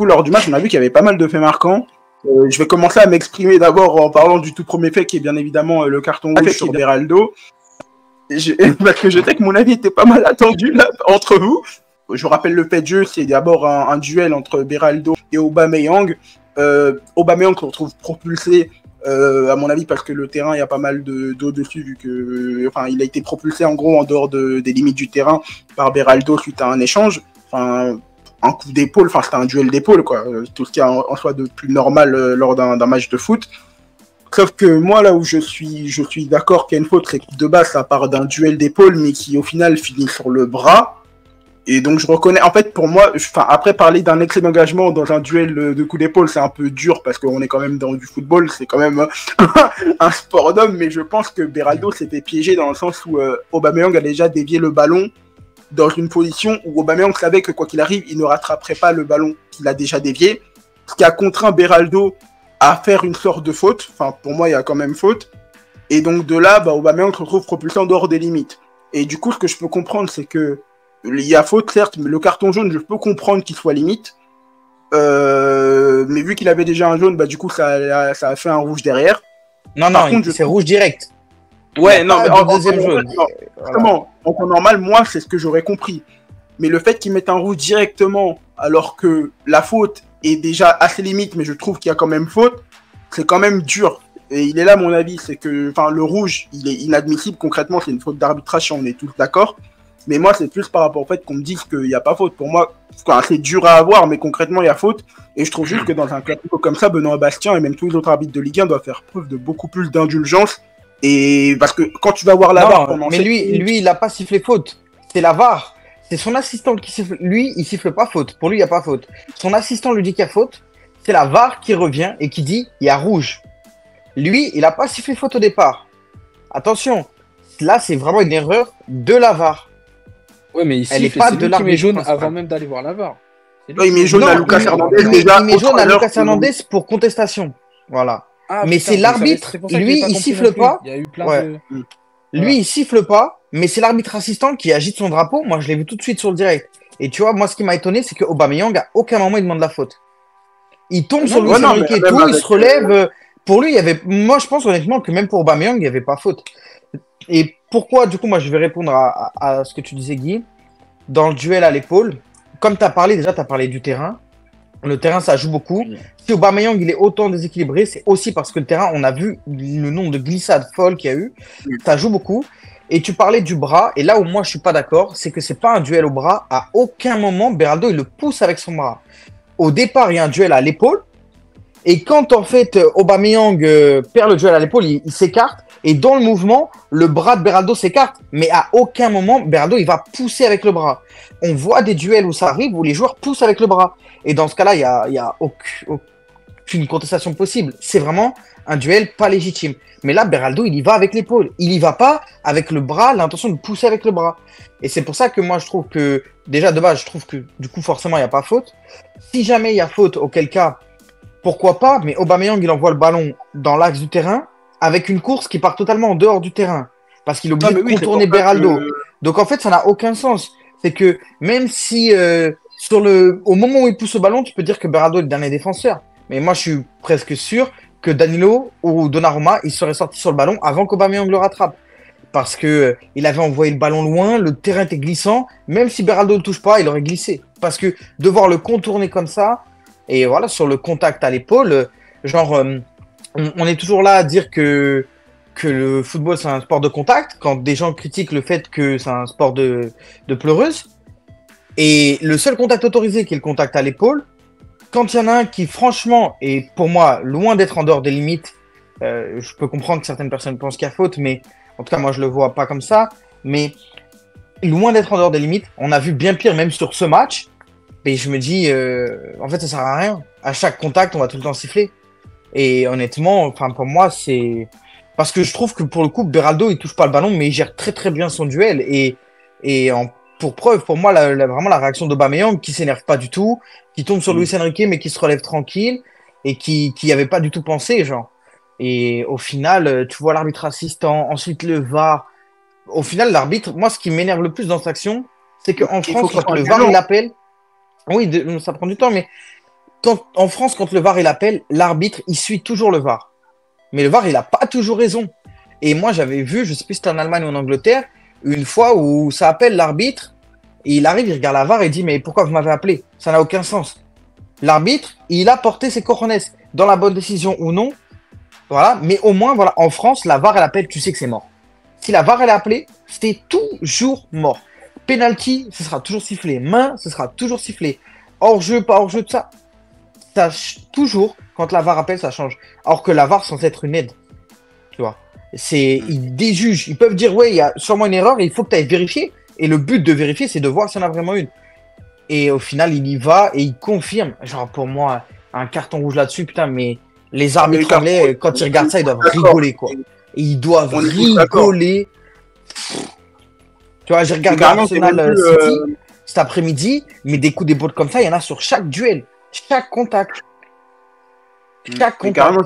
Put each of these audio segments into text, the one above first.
coup, lors du match, on a vu qu'il y avait pas mal de faits marquants. Je vais commencer à m'exprimer d'abord en parlant du tout premier fait, qui est bien évidemment le carton rouge sur Beraldo. Parce que je sais que mon avis était pas mal attendu là, entre vous. Je rappelle le fait de jeu, c'est d'abord un duel entre Beraldo et Aubameyang. Aubameyang qu'on retrouve propulsé, à mon avis, parce que le terrain, il y a pas mal d'eau dessus, vu que, enfin, il a été propulsé en gros en dehors des limites du terrain par Beraldo suite à un échange. Enfin, un coup d'épaule, enfin, c'était un duel d'épaule, quoi. Tout ce qui est en soi de plus normal lors d'un match de foot. Sauf que moi, là où je suis d'accord qu'il y a une faute, c'est que de base, ça part d'un duel d'épaule, mais qui au final finit sur le bras. Et donc je reconnais, en fait pour moi, après parler d'un excès d'engagement dans un duel de coups d'épaule, c'est un peu dur parce qu'on est quand même dans du football, c'est quand même un sport d'homme, mais je pense que Beraldo s'était piégé dans le sens où Aubameyang a déjà dévié le ballon dans une position où Aubameyang savait que quoi qu'il arrive, il ne rattraperait pas le ballon qu'il a déjà dévié, ce qui a contraint Beraldo à faire une sorte de faute. Enfin pour moi il y a quand même faute, et donc de là, Aubameyang se retrouve propulsé en dehors des limites. Et du coup ce que je peux comprendre, c'est que il y a faute, certes, mais le carton jaune, je peux comprendre qu'il soit limite. Mais vu qu'il avait déjà un jaune, du coup, ça a fait un rouge derrière. Non, c'est rouge direct. Ouais, non, mais en deuxième jaune. Justement, en temps normal, moi, c'est ce que j'aurais compris. Mais le fait qu'il mette un rouge directement, alors que la faute est déjà assez limite, mais je trouve qu'il y a quand même faute, c'est quand même dur. Et il est là, mon avis, c'est que le rouge, il est inadmissible. Concrètement, c'est une faute d'arbitrage, on est tous d'accord. Mais moi, c'est plus par rapport au fait qu'on me dise qu'il n'y a pas faute. Pour moi, c'est dur à avoir, mais concrètement, il y a faute. Et je trouve juste que dans un classico comme ça, Benoît Bastien et même tous les autres arbitres de Ligue 1 doivent faire preuve de beaucoup plus d'indulgence. Et parce que quand tu vas voir la VAR pendant... Mais lui, il n'a pas sifflé faute. C'est la VAR. C'est son assistant qui siffle. Lui, il siffle pas faute. Pour lui, il n'y a pas faute. Son assistant lui dit qu'il y a faute. C'est la VAR qui revient et qui dit il y a rouge. Lui, il n'a pas sifflé faute au départ. Attention. Là, c'est vraiment une erreur de la VAR. Ouais, mais ici, c'est lui qui met jaune avant même d'aller voir la VAR. Il met jaune à Lucas Hernandez déjà. Il met jaune à Lucas Hernandez pour contestation. Voilà. Mais c'est l'arbitre, lui, il siffle pas. Il y a eu plein de... Lui, il siffle pas, mais c'est l'arbitre assistant qui agite son drapeau. Moi, je l'ai vu tout de suite sur le direct. Et tu vois, moi, ce qui m'a étonné, c'est que Aubameyang, à aucun moment, il demande la faute. Il tombe sur Luis Enrique et tout, il se relève. Pour lui, il y avait. Moi, je pense honnêtement que même pour Aubameyang, il n'y avait pas faute. Et pourquoi, du coup, moi, je vais répondre à ce que tu disais, Guy. Dans le duel à l'épaule, comme tu as parlé, déjà, tu as parlé du terrain. Le terrain, ça joue beaucoup. Si Aubameyang, il est autant déséquilibré, c'est aussi parce que le terrain, on a vu le nombre de glissades folles qu'il y a eu. Ça joue beaucoup. Et tu parlais du bras. Et là où moi, je suis pas d'accord, c'est que c'est pas un duel au bras. À aucun moment, Beraldo, il le pousse avec son bras. Au départ, il y a un duel à l'épaule. Et quand, en fait, Aubameyang perd le duel à l'épaule, il s'écarte. Et dans le mouvement, le bras de Beraldo s'écarte. Mais à aucun moment, Beraldo, il va pousser avec le bras. On voit des duels où ça arrive, où les joueurs poussent avec le bras. Et dans ce cas-là, il y a aucune contestation possible. C'est vraiment un duel pas légitime. Mais là, Beraldo, il y va avec l'épaule. Il y va pas avec le bras, l'intention de pousser avec le bras. Et c'est pour ça que moi, je trouve que, déjà, de base, je trouve que, du coup, forcément, il n'y a pas faute. Si jamais il y a faute, auquel cas, pourquoi pas, mais Aubameyang, il envoie le ballon dans l'axe du terrain avec une course qui part totalement en dehors du terrain. Parce qu'il est obligé de contourner Beraldo. Donc, en fait, ça n'a aucun sens. C'est que même si, au moment où il pousse le ballon, tu peux dire que Beraldo est le dernier défenseur. Mais moi, je suis presque sûr que Danilo ou Donnarumma, ils seraient sortis sur le ballon avant qu'Aubameyang le rattrape. Parce que il avait envoyé le ballon loin, le terrain était glissant. Même si Beraldo ne le touche pas, il aurait glissé. Parce que devoir le contourner comme ça, et voilà, sur le contact à l'épaule, on est toujours là à dire que le football, c'est un sport de contact, quand des gens critiquent le fait que c'est un sport de pleureuse. Et le seul contact autorisé, qui est le contact à l'épaule, quand il y en a un qui, franchement, est pour moi loin d'être en dehors des limites, je peux comprendre que certaines personnes pensent qu'il y a faute, mais en tout cas, moi, je le vois pas comme ça. Mais loin d'être en dehors des limites, on a vu bien pire, même sur ce match. Et je me dis, en fait, ça sert à rien. À chaque contact, on va tout le temps siffler. Et honnêtement, pour moi, c'est... Parce que je trouve que pour le coup, Beraldo, il touche pas le ballon, mais il gère très très bien son duel. Pour preuve, pour moi, vraiment la réaction d'Aubameyang, qui s'énerve pas du tout, qui tombe sur Luis Enrique, mais qui se relève tranquille, et qui avait pas du tout pensé, genre. Et au final, tu vois l'arbitre assistant, ensuite le VAR. Au final, l'arbitre, moi, ce qui m'énerve le plus dans cette action, c'est qu'en France, quand le VAR, il appelle... Oui, ça prend du temps, mais En France, quand le VAR il appelle, l'arbitre, il suit toujours le VAR. Mais le VAR, il n'a pas toujours raison. Et moi, j'avais vu, je sais plus si c'était en Allemagne ou en Angleterre, une fois où ça appelle l'arbitre, et il arrive, il regarde la VAR et dit, mais pourquoi vous m'avez appelé? Ça n'a aucun sens. L'arbitre, il a porté ses cojones dans la bonne décision ou non. Voilà. Mais au moins, voilà, en France, la VAR, elle appelle, tu sais que c'est mort. Si la VAR, elle est appelée, c'était toujours mort. Penalty, ce sera toujours sifflé. Main, ce sera toujours sifflé. Hors-jeu, pas hors-jeu, tout ça. Ça toujours, quand la VAR appelle, ça change. Alors que la VAR, censé être une aide. Tu vois. Ils déjugent. Ils peuvent dire, ouais, il y a sûrement une erreur et il faut que tu ailles vérifier. Et le but de vérifier, c'est de voir s'il y en a vraiment une. Et au final, il y va et il confirme. Genre, pour moi, un carton rouge là-dessus, putain, mais les arbitres anglais, quand ils regardent ça, ils doivent rigoler, quoi. Et ils doivent rigoler. Tu vois, j'ai regardé Arsenal City cet après-midi, mais des coups d'épaule comme ça, il y en a sur chaque duel, chaque contact. Carrément,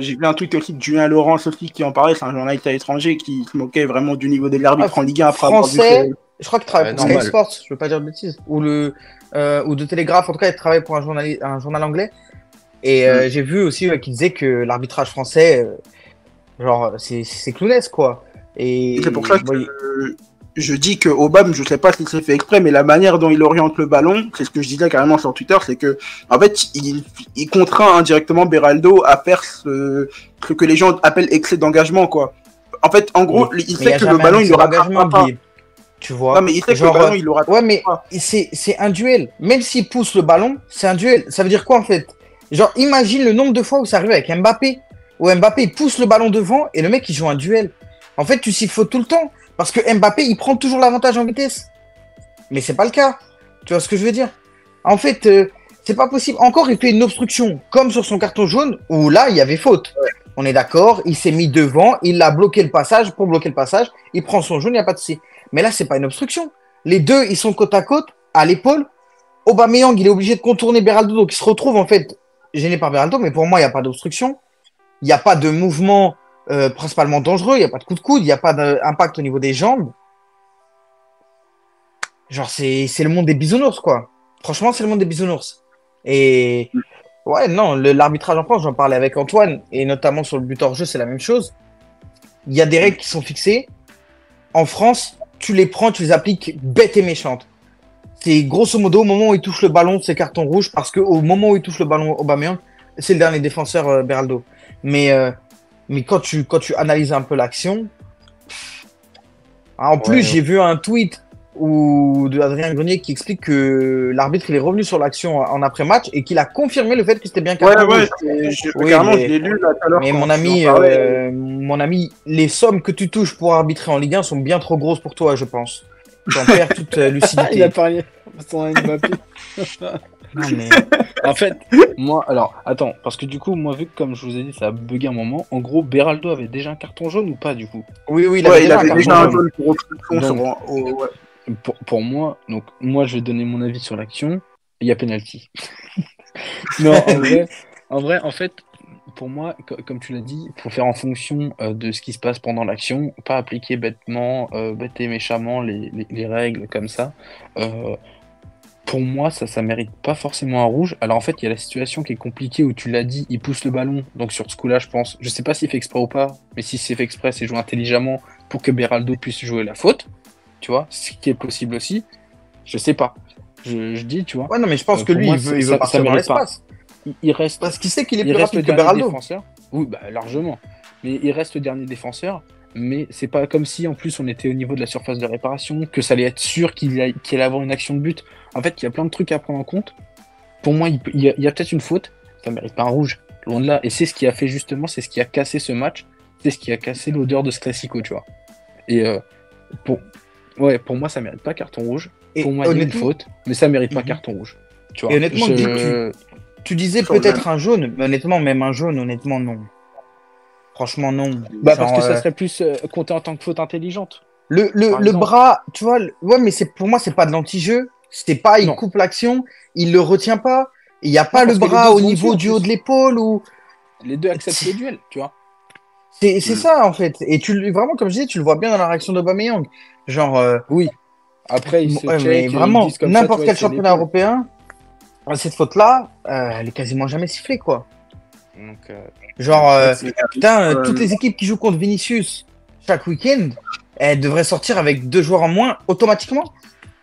j'ai vu un tweet aussi de Julien Laurence aussi qui en parlait, c'est un journaliste à l'étranger qui se moquait vraiment du niveau de l'arbitre en Ligue 1 après français, je crois qu'il travaille pour Sky Sports, je veux pas dire de bêtises, ou de Télégraphe, en tout cas il travaille pour un journal anglais. Et j'ai vu aussi qu'il disait que l'arbitrage français, genre c'est clownesque quoi. Et c'est pour ça que je dis que Aubame, je sais pas si c'est fait exprès, mais la manière dont il oriente le ballon, c'est ce que je disais carrément sur Twitter, c'est que en fait il contraint indirectement Beraldo à faire ce que les gens appellent excès d'engagement quoi. En fait, en gros, il sait que le ballon il l'aura pas. Tu vois. Non, mais il sait que le ballon il l'aura pas. Ouais, mais c'est un duel. Même s'il pousse le ballon, c'est un duel. Ça veut dire quoi en fait? Genre, imagine le nombre de fois où ça arrive avec Mbappé, où Mbappé il pousse le ballon devant et le mec il joue un duel. En fait, tu siffles faute tout le temps. Parce que Mbappé, il prend toujours l'avantage en vitesse. Mais c'est pas le cas. Tu vois ce que je veux dire? En fait, c'est pas possible. Encore, il fait une obstruction, comme sur son carton jaune, où là, il y avait faute. Ouais. On est d'accord, il s'est mis devant, il a bloqué le passage. Pour bloquer le passage, il prend son jaune, il n'y a pas de souci. Mais là, c'est pas une obstruction. Les deux, ils sont côte à côte, à l'épaule. Aubameyang, il est obligé de contourner Beraldo, donc il se retrouve en fait gêné par Beraldo. Mais pour moi, il n'y a pas d'obstruction. Il n'y a pas de mouvement principalement dangereux, il n'y a pas de coup de coude, il n'y a pas d'impact au niveau des jambes. Genre, c'est le monde des bisounours, quoi. Franchement, c'est le monde des bisounours. Et ouais, non, l'arbitrage en France, j'en parlais avec Antoine, et notamment sur le but hors jeu, c'est la même chose. Il y a des règles qui sont fixées. En France, tu les prends, tu les appliques bêtes et méchantes. C'est grosso modo, au moment où il touche le ballon, c'est carton rouge, parce qu'au moment où il touche le ballon Aubameyang, c'est le dernier défenseur Beraldo. Mais quand tu analyses un peu l'action, en plus, j'ai vu un tweet de Adrien Grenier qui explique que l'arbitre il est revenu sur l'action en après-match et qu'il a confirmé le fait que c'était bien carton rouge. Carrément, je l'ai lu là tout à l'heure. Mais mon ami, les sommes que tu touches pour arbitrer en Ligue 1 sont bien trop grosses pour toi, je pense. Tu en perds toute lucidité. Il a parlé son Mbappé. Non, mais... En fait, moi, alors, attends, parce que du coup, moi, vu que comme je vous ai dit, ça a bugué un moment, en gros, Beraldo avait déjà un carton jaune ou pas, du coup? Oui, il avait déjà un jaune pour obstruction. Pour moi, donc, moi, je vais donner mon avis sur l'action, il y a penalty. Non, en vrai, en fait, pour moi, comme tu l'as dit, il faut faire en fonction de ce qui se passe pendant l'action, pas appliquer bêtement, bête et méchamment les règles comme ça. Pour moi, ça mérite pas forcément un rouge. Alors en fait, il y a la situation qui est compliquée où tu l'as dit, il pousse le ballon. Donc sur ce coup-là, je pense, je sais pas s'il fait exprès ou pas, mais si c'est fait exprès, c'est joué intelligemment pour que Beraldo puisse jouer la faute. Tu vois, ce qui est possible aussi. Je sais pas. Je dis, tu vois. Ouais, non, mais je pense que lui, il veut partir dans l'espace. Il reste. Parce qu'il sait qu'il est plus rapide que Beraldo. Défenseur. Oui, bah largement. Mais il reste le dernier défenseur. Mais c'est pas comme si en plus on était au niveau de la surface de réparation, que ça allait être sûr qu'il allait avoir une action de but. En fait, il y a plein de trucs à prendre en compte. Pour moi, il y a peut-être une faute, ça mérite pas un rouge, loin de là. Et c'est ce qui a fait justement, c'est ce qui a cassé ce match, c'est ce qui a cassé l'odeur de ce classico, tu vois. Et pour moi, ça mérite pas carton rouge. Et pour moi, il y a une faute, mais ça mérite pas carton rouge. Tu vois. Et honnêtement, tu disais peut-être un jaune, mais honnêtement, même un jaune, honnêtement, non. Franchement, non. Bah, parce que ça serait plus compté en tant que faute intelligente. Le bras, tu vois, ouais, mais pour moi, c'est pas de l'anti-jeu. C'est pas, il coupe l'action, il le retient pas. Il n'y a pas le bras au niveau du haut de l'épaule ou. Les deux acceptent le duel, tu vois. C'est ça, en fait. Et vraiment, comme je disais, tu le vois bien dans la réaction d'Aubameyang. Genre. Oui. Après, il se check, mais vraiment, n'importe quel championnat européen. cette faute-là, elle est quasiment jamais sifflée, quoi. Donc, Genre, putain, toutes les équipes qui jouent contre Vinicius chaque week-end, elles devraient sortir avec 2 joueurs en moins automatiquement.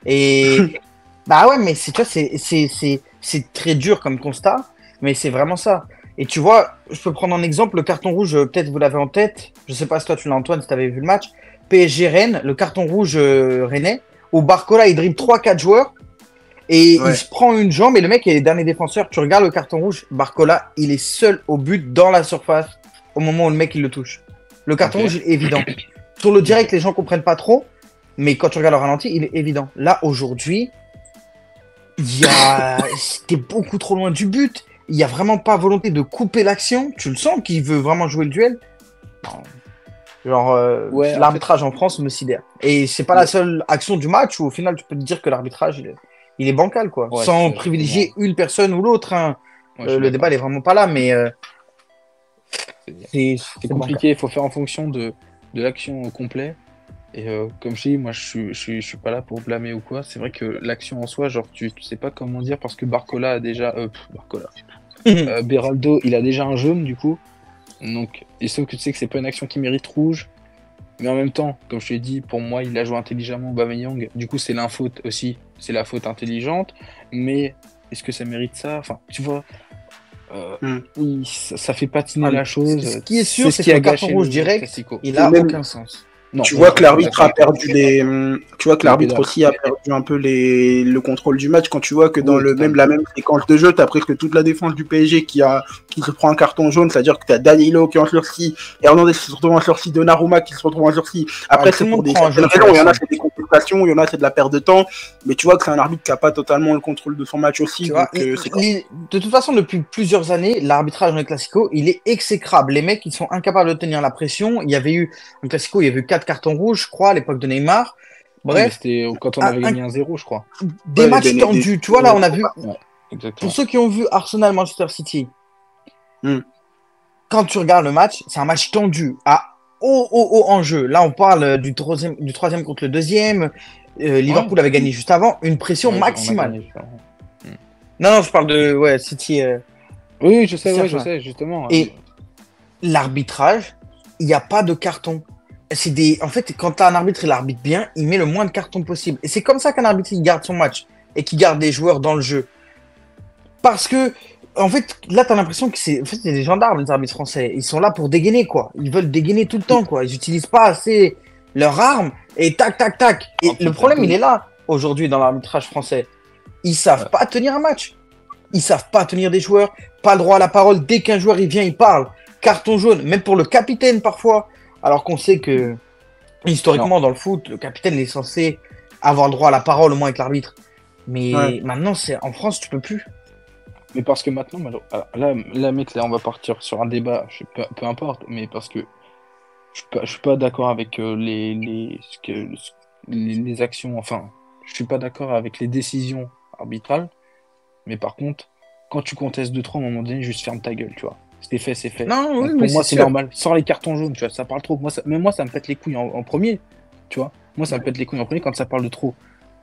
Et bah ouais, mais tu vois, c'est très dur comme constat, mais c'est vraiment ça. Et tu vois, je peux prendre un exemple, le carton rouge, peut-être vous l'avez en tête, je sais pas si toi tu l'as Antoine, si tu avais vu le match, PSG Rennes, le carton rouge rennais, où Barcola il dribble 3-4 joueurs, et il se prend une jambe, et le mec est dernier défenseur, tu regardes le carton rouge, Barcola, il est seul au but dans la surface, au moment où le mec il le touche. Le carton rouge est évident. Sur le direct, les gens comprennent pas trop, mais quand tu regardes le ralenti, il est évident. Là, aujourd'hui, c'était beaucoup trop loin du but. Il n'y a vraiment pas volonté de couper l'action. Tu le sens qu'il veut vraiment jouer le duel. Genre, l'arbitrage en France me sidère. Et c'est pas la seule action du match où au final tu peux te dire que l'arbitrage il est bancal, quoi. Sans privilégier une personne ou l'autre. Hein. Le débat n'est vraiment pas là, mais c'est compliqué. Il faut faire en fonction de l'action au complet. Et comme je dis, moi je suis pas là pour blâmer ou quoi. C'est vrai que l'action en soi, genre tu sais pas comment dire, parce que Barcola a déjà Beraldo, il a déjà un jaune du coup. Donc, et sauf que tu sais que c'est pas une action qui mérite rouge. Mais en même temps, comme je t'ai dit, pour moi, il a joué intelligemment Aubameyang. Du coup, c'est l'infaute aussi. C'est la faute intelligente. Mais est-ce que ça mérite ça? Enfin, tu vois, ça fait patiner la chose. Ce qui est sûr, c'est que le carton rouge direct, il a aucun sens. Non, tu vois que l'arbitre a perdu tu vois que l'arbitre aussi a perdu un peu le contrôle du match quand tu vois que dans la même séquence de jeu, t'as presque toute la défense du PSG qui se prend un carton jaune, c'est-à-dire que t'as Danilo qui est en sursis, Hernandez qui se retrouve en sursis, Donnarumma qui se retrouve en sursis. Après, c'est pour des raisons, il y en a c'est des contestations, il y en a c'est de la perte de temps, mais tu vois que c'est un arbitre qui a pas totalement le contrôle de son match aussi. Donc, de toute façon, depuis plusieurs années, l'arbitrage dans les classicos, il est exécrable. Les mecs, ils sont incapables de tenir la pression. Il y avait eu un classico, il y avait eu 4 cartons rouges, je crois, à l'époque de Neymar. Bref. C'était quand on avait gagné 1-0, je crois. Des matchs tendus. Tu vois, là, on a vu. Pour ceux qui ont vu Arsenal-Manchester City, quand tu regardes le match, c'est un match tendu, à haut enjeu. Là, on parle du troisième contre le deuxième. Liverpool avait gagné juste avant. Une pression maximale. Non, je parle de City. Oui, je sais, justement. Et l'arbitrage, il n'y a pas de carton. En fait, quand tu as un arbitre, il arbitre bien, il met le moins de cartons possible. Et c'est comme ça qu'un arbitre, il garde son match et qu'il garde des joueurs dans le jeu. Parce que, en fait, là, tu as l'impression que c'est des gendarmes, les arbitres français. Ils sont là pour dégainer, quoi. Ils veulent dégainer tout le temps, quoi. Ils n'utilisent pas assez leurs armes et tac, tac, tac. Et le problème, il est là, aujourd'hui, dans l'arbitrage français. Ils savent pas tenir un match. Ils savent pas tenir des joueurs. Pas le droit à la parole. Dès qu'un joueur, il vient, il parle. Carton jaune, même pour le capitaine, parfois. Alors qu'on sait que, historiquement, dans le foot, le capitaine est censé avoir le droit à la parole, au moins avec l'arbitre. Mais maintenant, en France, tu peux plus. Mais parce que maintenant, là, mec, là, on va partir sur un débat, peu importe, mais parce que je suis pas d'accord avec les actions, enfin, je suis pas d'accord avec les décisions arbitrales, mais par contre, quand tu contestes de trop, à un moment donné, juste ferme ta gueule, tu vois. C'est fait, c'est fait. Non, oui, pour moi, c'est normal. Sors les cartons jaunes, tu vois, ça parle trop. Moi, ça me pète les couilles en premier, tu vois. Moi, ça me pète les couilles en premier quand ça parle de trop.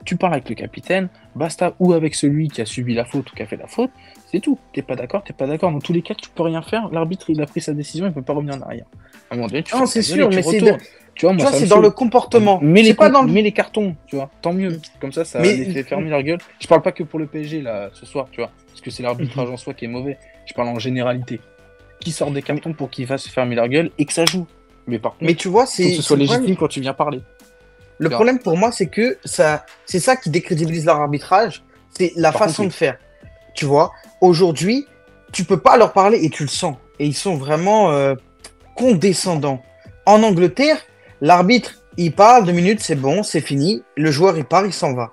Tu parles avec le capitaine, basta, ou avec celui qui a subi la faute ou qui a fait la faute, c'est tout. T'es pas d'accord, t'es pas d'accord. Dans tous les cas, tu peux rien faire. L'arbitre, il a pris sa décision, il peut pas revenir en arrière. À un moment donné, non, c'est sûr, mais tu vois, moi, c'est dans le comportement. Mais les cartons, tu vois, tant mieux. Comme ça les fait fermer leur gueule. Je parle pas que pour le PSG, là, ce soir, tu vois, parce que c'est l'arbitrage en soi qui est mauvais. Je parle en généralité. Qui sort des cartons pour qu'ils fassent fermer leur gueule et que ça joue. Mais par contre, tu vois, faut que ce soit légitime quand tu viens parler. Le problème pour moi, c'est que c'est ça qui décrédibilise leur arbitrage, c'est la façon de faire. Tu vois, aujourd'hui, tu peux pas leur parler et tu le sens. Et ils sont vraiment condescendants. En Angleterre, l'arbitre, il parle 2 minutes, c'est bon, c'est fini. Le joueur, il part, il s'en va.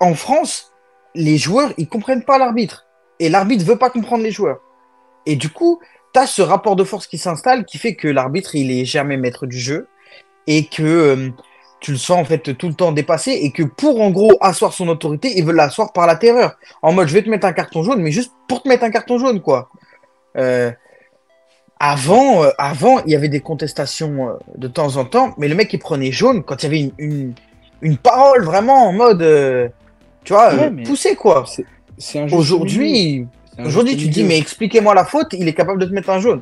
En France, les joueurs, ils comprennent pas l'arbitre. Et l'arbitre veut pas comprendre les joueurs. Et du coup, tu as ce rapport de force qui s'installe qui fait que l'arbitre, il est jamais maître du jeu et que tu le sens en fait tout le temps dépassé et que pour en gros asseoir son autorité, il veut l'asseoir par la terreur. En mode, je vais te mettre un carton jaune, mais juste pour te mettre un carton jaune, quoi. Avant, il y avait des contestations de temps en temps, mais le mec, il prenait jaune quand il y avait une parole vraiment en mode Tu vois, mais pousser quoi. C'est un juste milieu. Aujourd'hui, tu dis, mais expliquez-moi la faute, il est capable de te mettre un jaune.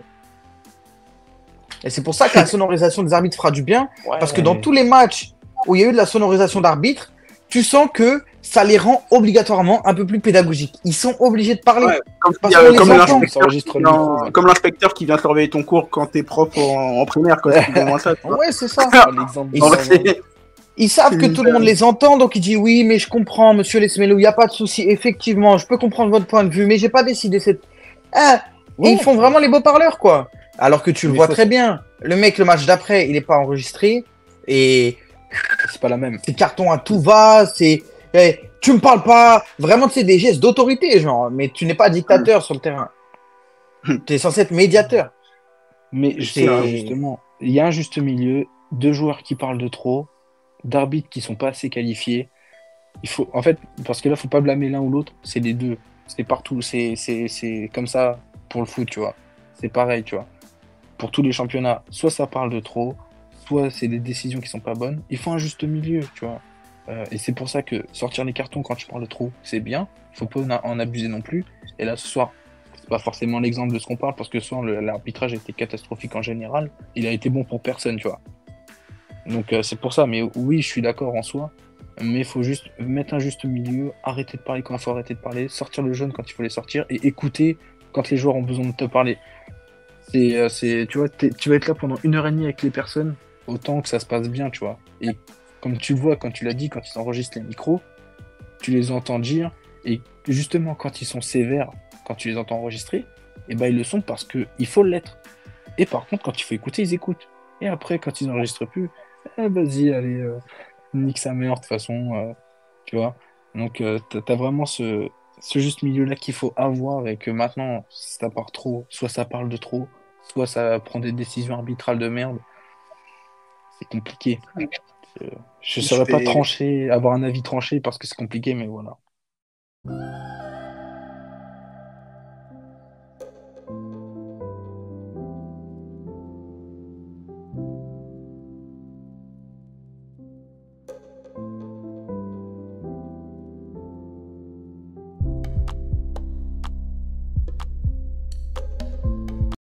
Et c'est pour ça que la sonorisation des arbitres fera du bien, parce que dans tous les matchs où il y a eu de la sonorisation d'arbitres, tu sens que ça les rend obligatoirement un peu plus pédagogiques. Ils sont obligés de parler. Comme l'inspecteur qui vient surveiller ton cours quand t'es prof en primaire. Quoi, ouais, c'est ça. Ils savent que tout le monde les entend, donc ils disent oui, mais je comprends, monsieur Lesmelou, il n'y a pas de souci. Effectivement, je peux comprendre votre point de vue, mais j'ai pas décidé cette. Et ils font vraiment les beaux parleurs, quoi. Alors que tu le vois très bien. Le mec, le match d'après, il n'est pas enregistré. Et. C'est pas la même. C'est carton à tout va, c'est. Tu me parles pas. Vraiment, c'est des gestes d'autorité, genre. Mais tu n'es pas dictateur sur le terrain. Tu es censé être médiateur. Mais justement, il y a un juste milieu, 2 joueurs qui parlent de trop, d'arbitres qui sont pas assez qualifiés. Il faut, en fait, parce que là, faut pas blâmer l'un ou l'autre, c'est les deux. C'est partout, c'est comme ça pour le foot, tu vois. C'est pareil, tu vois. Pour tous les championnats, soit ça parle de trop, soit c'est des décisions qui sont pas bonnes. Il faut un juste milieu, tu vois. Et c'est pour ça que sortir les cartons quand tu parles de trop, c'est bien. Il faut pas en abuser non plus. Et là, ce soir, c'est pas forcément l'exemple de ce qu'on parle, parce que ce soir, l'arbitrage était catastrophique en général. Il a été bon pour personne, tu vois. Donc c'est pour ça. Mais oui, je suis d'accord en soi. Mais il faut juste mettre un juste milieu, arrêter de parler quand il faut arrêter de parler, sortir le jaune quand il faut les sortir, et écouter quand les joueurs ont besoin de te parler. Tu vois, tu vas être là pendant 1h30 avec les personnes, autant que ça se passe bien, tu vois. Et comme tu le vois, quand tu l'as dit, quand ils enregistrent les micros, tu les entends dire, et justement, quand ils sont sévères, quand tu les entends enregistrer, et ben ils le sont parce qu'il faut l'être. Et par contre, quand il faut écouter, ils écoutent. Et après, quand ils n'enregistrent plus, vas-y, allez, nique sa mère, de toute façon, tu vois. Donc, t'as vraiment ce juste milieu-là qu'il faut avoir, et que maintenant, ça part trop, soit ça parle de trop, soit ça prend des décisions arbitrales de merde. C'est compliqué. Je ne saurais pas trancher, avoir un avis tranché parce que c'est compliqué, mais voilà.